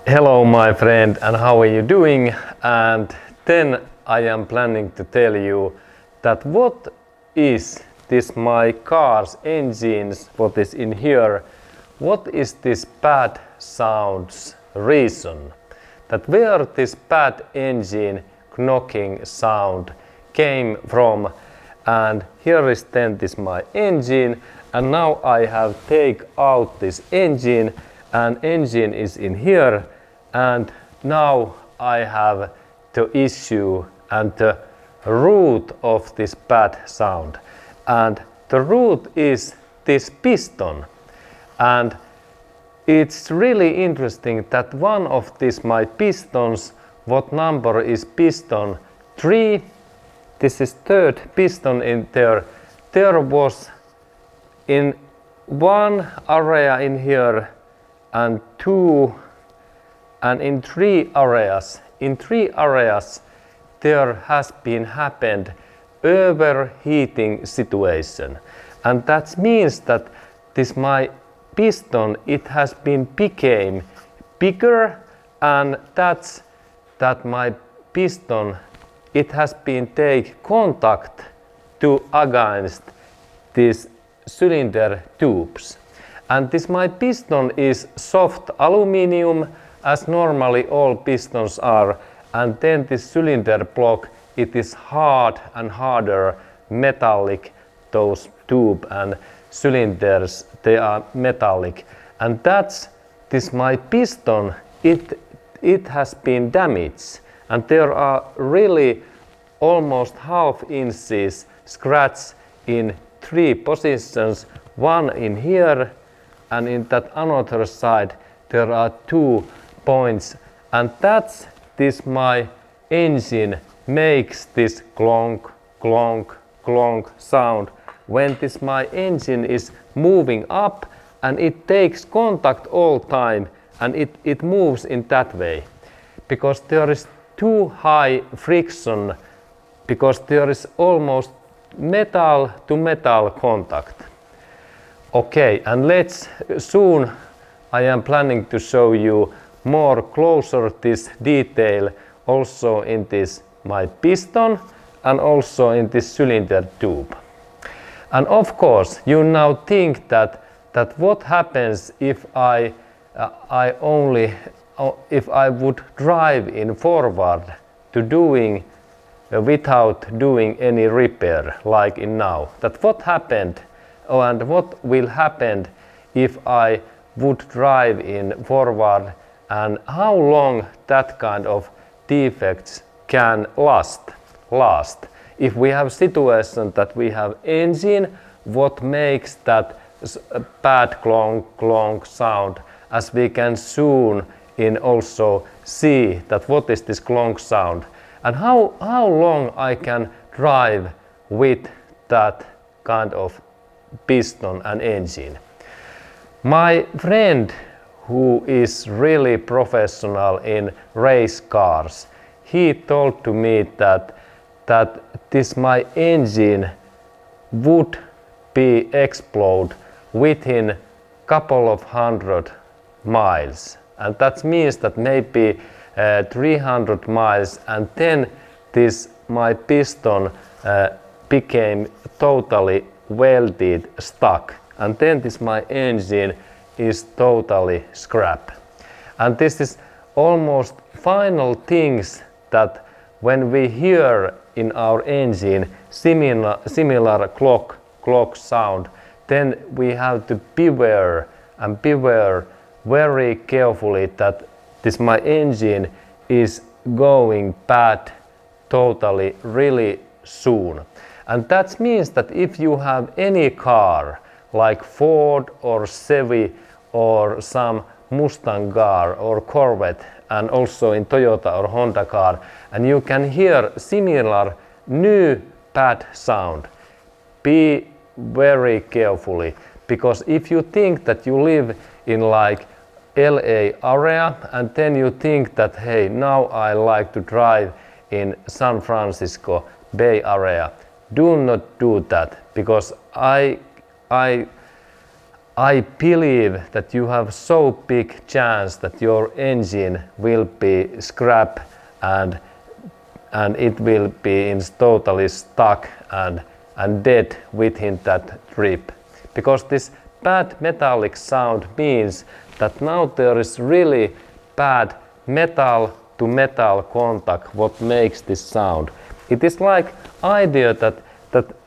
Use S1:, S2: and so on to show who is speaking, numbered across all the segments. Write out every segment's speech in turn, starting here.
S1: Hello my friend, and how are you doing? And then I am planning to tell you that what is this my car's engines, what is in here, what is this bad sounds reason, that where this bad engine knocking sound came from. And here is then this my engine, and now I have take out this engine, and engine is in here. And now I have the issue and the root of this bad sound. And the root is this piston. And it's really interesting that one of these my pistons, what number is piston 3, this is third piston in there. There was in one area in here and two, and in three areas there has been happened overheating situation, and that means that this my piston, it has been became bigger, and that my piston, it has been take contact to against these cylinder tubes. And this my piston is soft aluminum, as normally all pistons are, and then this cylinder block, it is hard and harder metallic, those tube and cylinders, they are metallic, and that's this my piston, it has been damaged, and there are really almost half inches scratch in three positions, one in here, and in that another side there are 2 points, and that's this my engine makes this clonk clonk clonk sound when this my engine is moving up, and it takes contact all time, and it moves in that way because there is too high friction, because there is almost metal to metal contact. Okay, and let's soon I am planning to show you more closer this detail also in this my piston and also in this cylinder tube. And of course you now think that what happens if I would drive in forward to doing without doing any repair like in now, that what happened and what will happen if I would drive in forward, and how long that kind of defects can last. If we have situation that we have engine, what makes that bad clonk clonk sound, as we can soon in also see that what is this clonk sound, and how long I can drive with that kind of piston and engine. My friend who is really professional in race cars, he told to me that this my engine would be explode within couple of 100 miles, and that means that maybe 300 miles, and then this my piston became totally welded stuck, and then this my engine is totally scrap. And this is almost final things that when we hear in our engine similar clock sound, then we have to beware very carefully that this my engine is going bad totally really soon. And that means that if you have any car like Ford or Chevy or some Mustang car or Corvette, and also in Toyota or Honda car, and you can hear similar new bad sound, be very carefully, because if you think that you live in like LA area and then you think that, hey, now I like to drive in San Francisco Bay Area, do not do that, because I believe that you have so big chance that your engine will be scrap and it will be totally stuck and dead within that trip. Because this bad metallic sound means that now there is really bad metal to metal contact what makes this sound. It is like idea that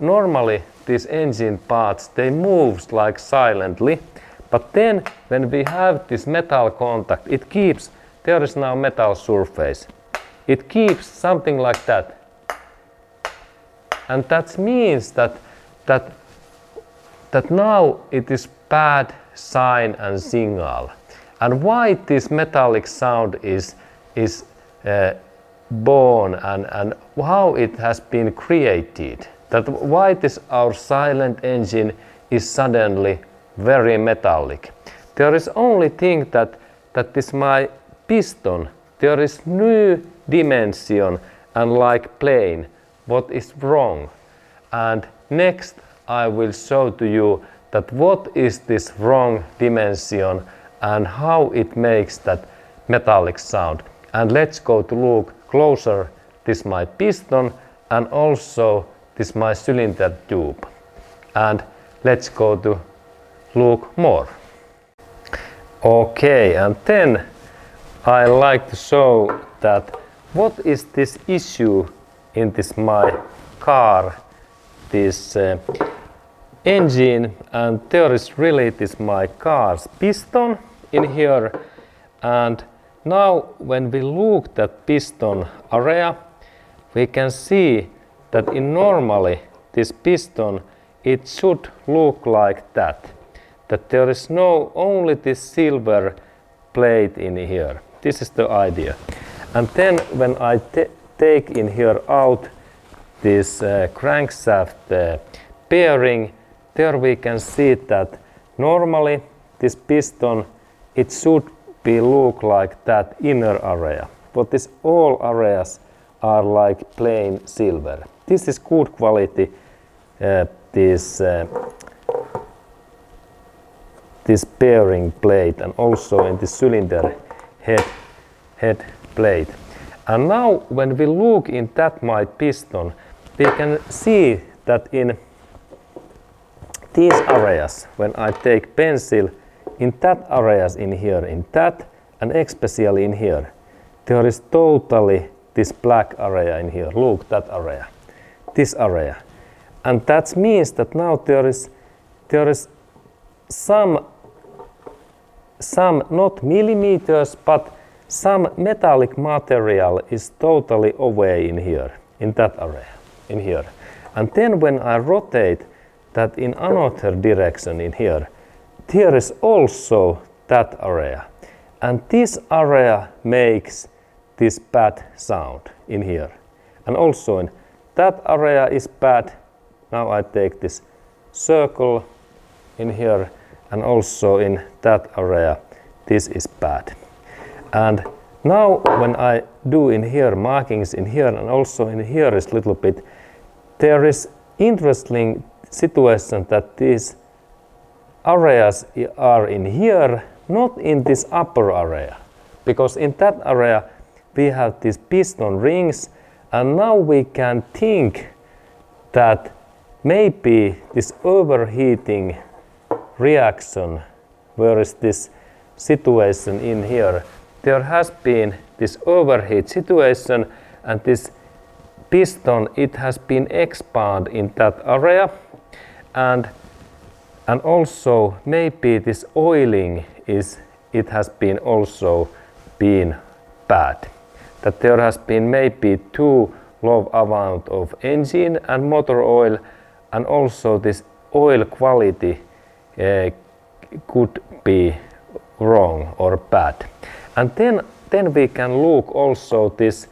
S1: normally these engine parts, they move like silently, but then when we have this metal contact, it keeps, there is now metal surface. It keeps something like that. And that means that now it is bad sign and signal. And why this metallic sound is born and how it has been created. That why this our silent engine is suddenly very metallic. There is only thing that this my piston, there is new dimension and like plane what is wrong. And next I will show to you that what is this wrong dimension and how it makes that metallic sound. And let's go to look closer this my piston and also this my cylinder tube. And let's go to look more. Okay, and then I like to show that what is this issue in this my car, this engine, and there is really this my car's piston in here. And now when we look at piston area, we can see that in normally this piston it should look like that there is no only this silver plate in here. This is the idea. And then when I take in here out this crankshaft bearing, there we can see that normally this piston it should be look like that inner area, but this all areas are like plain silver. This is good quality this bearing plate and also in the cylinder head plate. And now when we look in that my piston, we can see that in these areas, when I take pencil, in that areas in here, in that and especially in here, there is totally this black area in here. Look, that area, this area. And that means that now there is some not millimeters, but some metallic material is totally away in here, in that area, in here. And then when I rotate that in another direction in here, there is also that area. And this area makes this bad sound in here. And also in that area is bad. Now I take this circle in here, and also in that area this is bad. And now when I do in here markings in here and also in here is little bit, there is interesting situation that these areas are in here, not in this upper area, because in that area we have these piston rings. And now we can think that maybe this overheating reaction, where is this situation in here, there has been this overheat situation and this piston, it has been expanded in that area. And also maybe this oiling it has been also been bad. that there has been maybe too low amount of engine and motor oil, and also this oil quality could be wrong or bad. And then we can look also this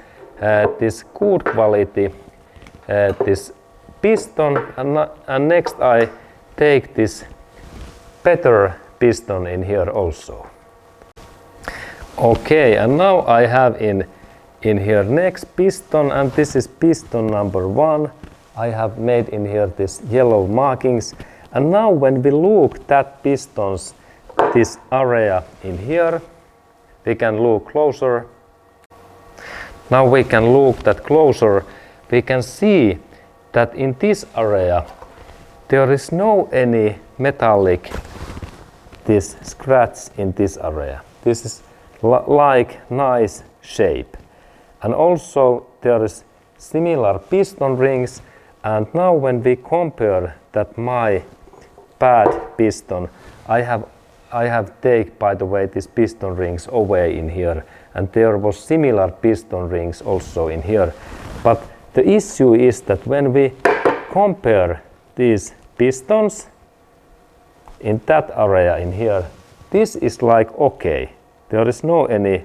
S1: good quality this piston, and next I take this better piston in here also. Okay, and now I have in here next piston, and this is piston number 1. I have made in here this yellow markings, and now when we look that pistons, this area in here, we can look closer. Now we can look that closer. We can see that in this area there is no any metallic this scratch in this area. This is like nice shape, and also there is similar piston rings. And now when we compare that my bad piston, I have take, by the way, these piston rings away in here, and there was similar piston rings also in here. But the issue is that when we compare these pistons in that area in here, this is like okay. There is no any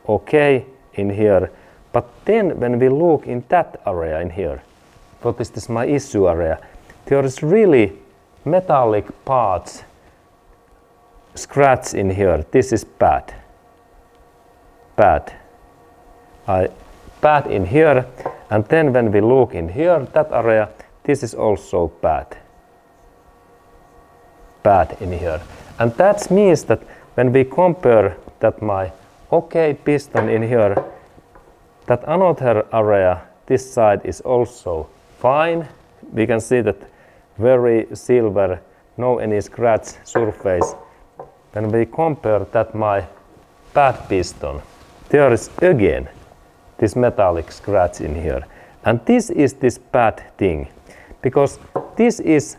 S1: okay in here. But then when we look in that area in here, what is this my issue area, there is really metallic parts scratch in here. This is bad in here. And then when we look in here, that area, this is also bad in here. And that means that when we compare that my okay piston in here, that another area, this side is also fine. We can see that very silver, no any scratch surface. When we compare that my bad piston, there is again this metallic scratch in here. And this is this bad thing, because this is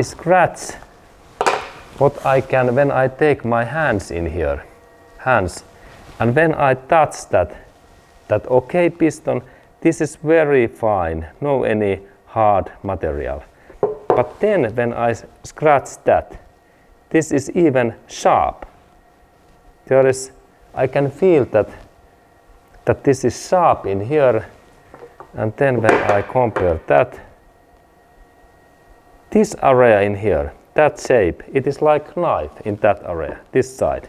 S1: scratch what I can when I take my hands in here, and when I touch that okay piston, this is very fine, no any hard material. But then when I scratch that, this is even sharp. I can feel that this is sharp in here, and then when I compare that, this area in here, that shape, it is like knife in that area, this side.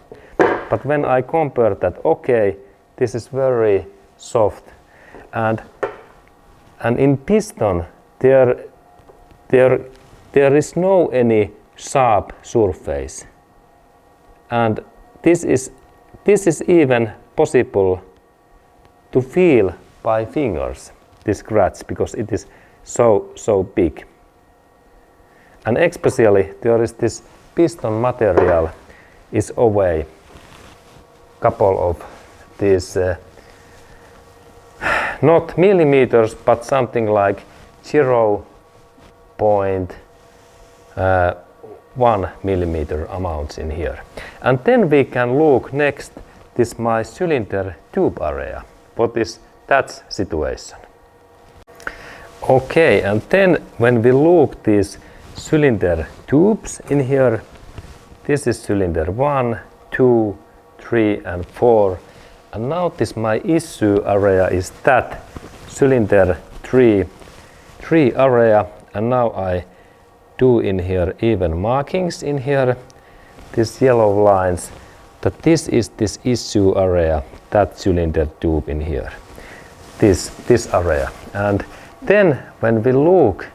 S1: But when I compare that, okay, this is very soft, and in piston there is no any sharp surface, and this is even possible to feel by fingers, this scratch, because it is so big. And especially there is this piston material is away couple of these not millimeters, but something like 0.1 millimeter amounts in here. And then we can look next this my cylinder tube area. What is that situation? Okay, and then when we look these cylinder tubes in here, this is cylinder 1, 2, 3 and 4. And now this my issue area is that cylinder 3 area, and now I do in here even markings in here, these yellow lines, that this is this issue area, that cylinder tube in here, this area. And then when we look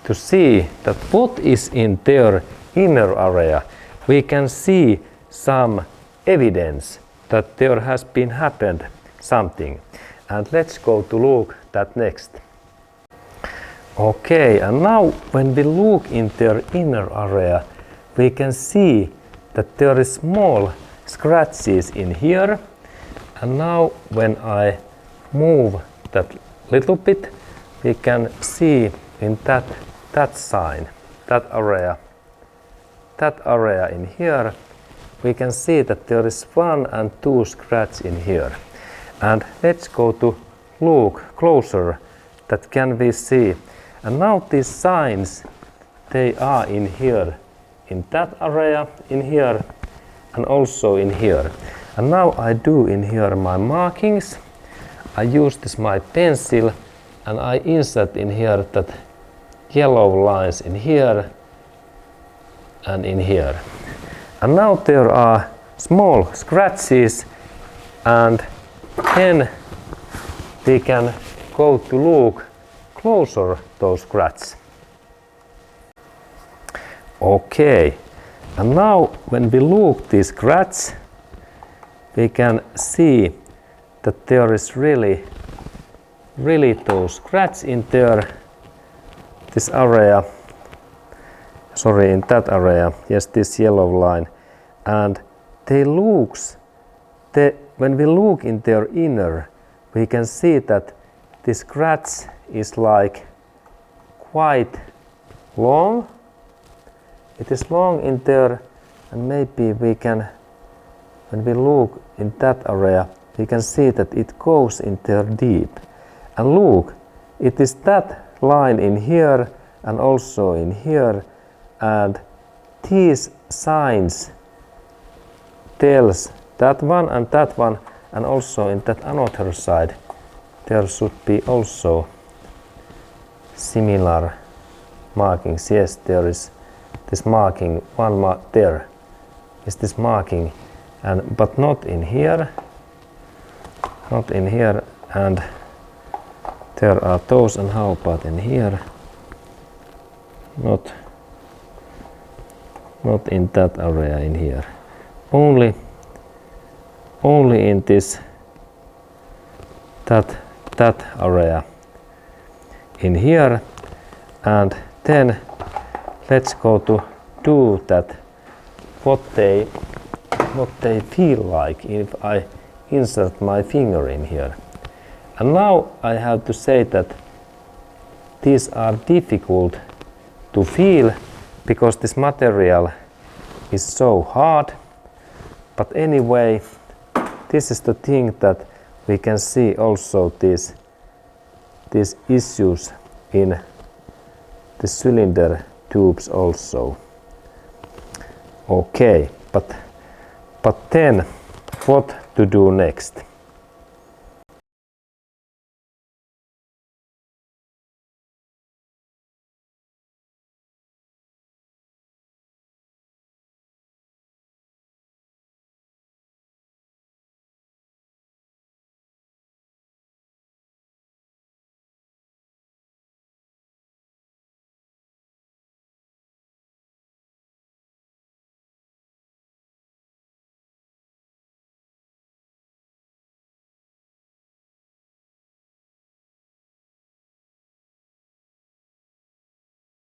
S1: to see that what is in their inner area, we can see some evidence that there has been happened something. And let's go to look that next. Okay, and now when we look in their inner area, we can see that there is small scratches in here. And now when I move that little bit, we can see in that sign, that area in here, we can see that there is 1 and 2 scratch in here. And let's go to look closer, that can we see. And now these signs, they are in here, in that area, in here, and also in here. And now I do in here my markings. I use this my pencil and I insert in here that yellow lines in here and in here. And now there are small scratches, and then we can go to look closer those scratches. Okay, and now when we look these scratches, we can see that there is really those scratches in there, this area, sorry, in that area, yes, this yellow line, and they looks, when we look in their inner, we can see that the scratch is like quite long. It is long in there, and maybe we can, when we look in that area, we can see that it goes in there deep. And look, it is that line in here and also in here, and these signs tells that one, and also in that another side there should be also similar markings. Yes, there is this marking, there is this marking, and but not in here, and there are those. And how about in here? Not in that area in here. Only in this that area in here. And then let's go to do that, what they feel like if I insert my finger in here. And now I have to say that these are difficult to feel because this material is so hard. But anyway, this is the thing that we can see also these issues in the cylinder tubes also. Okay, but then what to do next?